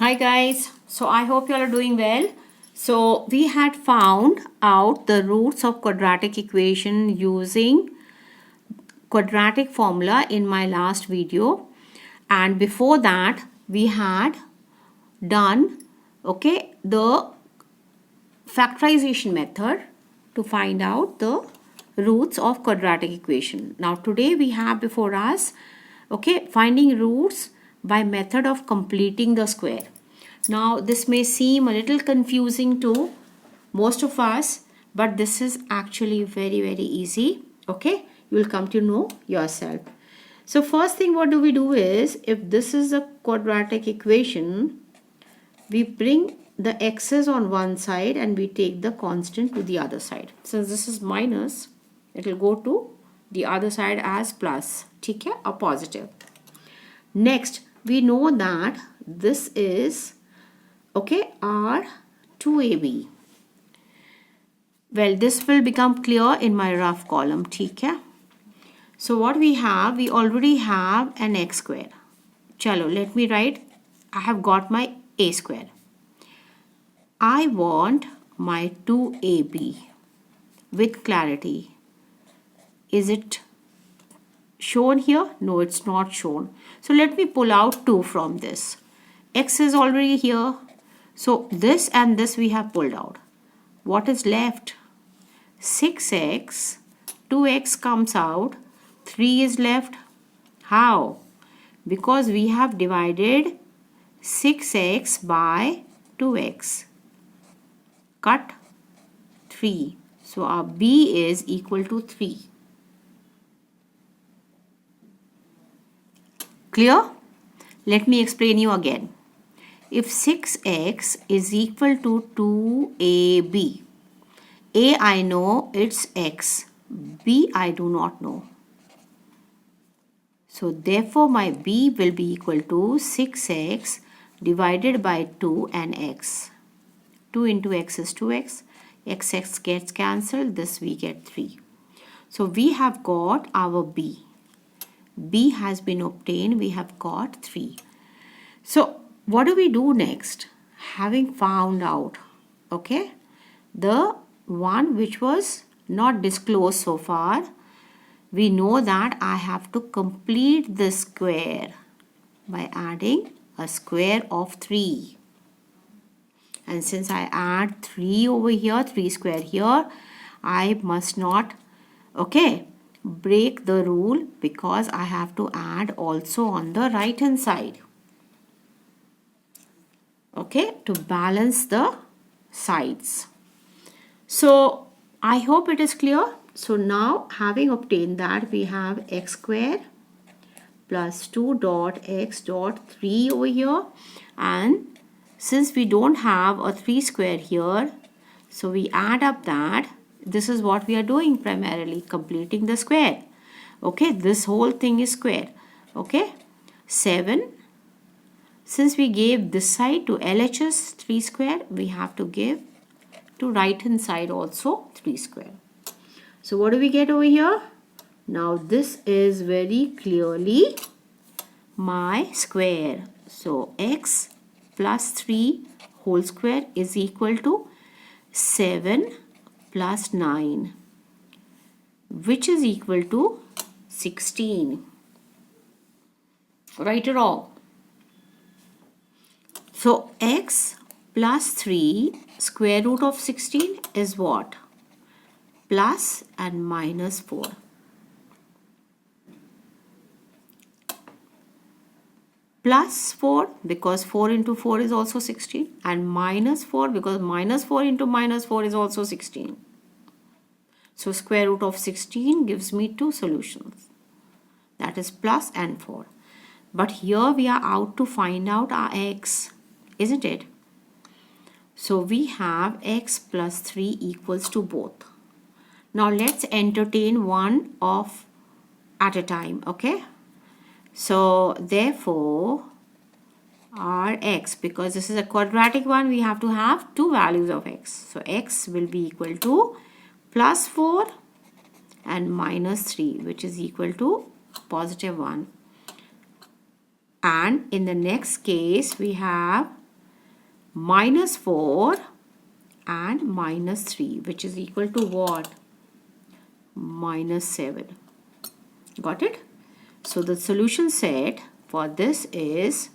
Hi guys, so I hope you all are doing well. So we had found out the roots of quadratic equation using quadratic formula in my last video, and before that we had done the factorization method to find out the roots of quadratic equation. Now today we have before us finding roots by method of completing the square. Now this may seem a little confusing to most of us, but this is actually very easy. You will come to know yourself. So first thing what do we do is, if this is a quadratic equation, we bring the x's on one side and we take the constant to the other side. Since this is minus, it will go to the other side as plus, okay, or positive. Next, we know that this is our 2ab. Well, this will become clear in my rough column, okay? So what we have, we already have an x square. Chalo, let me write, I have got my a square. I want my 2ab with clarity. Is it shown here? No, it's not shown. So let me pull out 2 from this. X is already here. So this and this we have pulled out. What is left? 6x, 2x comes out, 3 is left. How? Because we have divided 6x by 2x. Cut 3. So our b is equal to 3. Clear? Let me explain you again. If 6x is equal to 2ab, a I know it's x, b I do not know. So therefore my b will be equal to 6x divided by 2 and x. 2 into x is 2x, x gets cancelled, this we get 3. So we have got our b. B has been obtained, we have got 3. So what do we do next? Having found out, the one which was not disclosed so far, we know that I have to complete the square by adding a square of 3. And since I add 3 over here, 3 square here, I must not, break the rule, because I have to add also on the right hand side. To balance the sides. So I hope it is clear. So now, having obtained that, we have x square plus 2 dot x dot 3 over here, and since we don't have a 3 square here, so we add up that. This is what we are doing primarily, completing the square. This whole thing is square. 7. Since we gave this side to LHS 3 square, we have to give to right hand side also 3 square. So what do we get over here? Now this is very clearly my square. So x plus 3 whole square is equal to 7 plus 9, which is equal to 16. Right or wrong? So x plus 3 square root of 16 is what? Plus and minus 4. Plus 4 because 4 into 4 is also 16, and minus 4 because minus 4 into minus 4 is also 16. So square root of 16 gives me 2 solutions. That is plus and 4. But here we are out to find out our x, isn't it? So we have x plus 3 equals to both. Now let's entertain one of at a time, So therefore our x, because this is a quadratic one, we have to have 2 values of x. So x will be equal to plus 4 and minus 3, which is equal to positive 1. And in the next case we have minus 4 and minus 3, which is equal to what? Minus 7. Got it? So the solution set for this is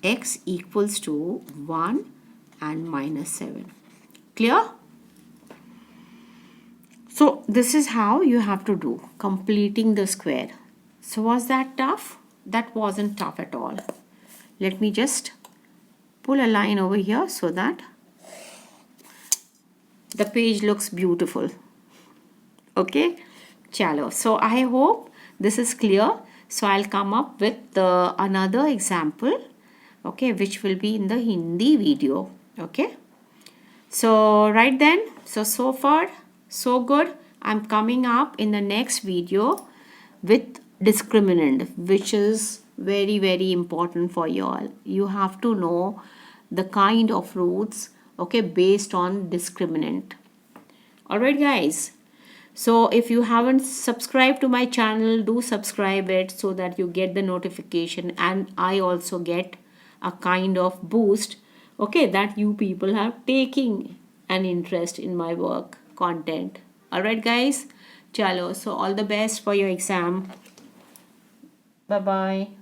x equals to 1 and minus 7. Clear? So this is how you have to do, completing the square. So was that tough? That wasn't tough at all. Let me just pull a line over here so that the page looks beautiful. Okay, chalo. So I hope this is clear. So I'll come up with another example, okay, which will be in the Hindi video. Okay, so right then, so far so good. I'm coming up in the next video with discriminant, which is very important for you all. You have to know the kind of roots, okay, based on discriminant. Alright guys, so if you haven't subscribed to my channel, do subscribe it so that you get the notification, and I also get a kind of boost, okay, that you people are taking an interest in my work content. Alright guys, chalo, so all the best for your exam. Bye bye.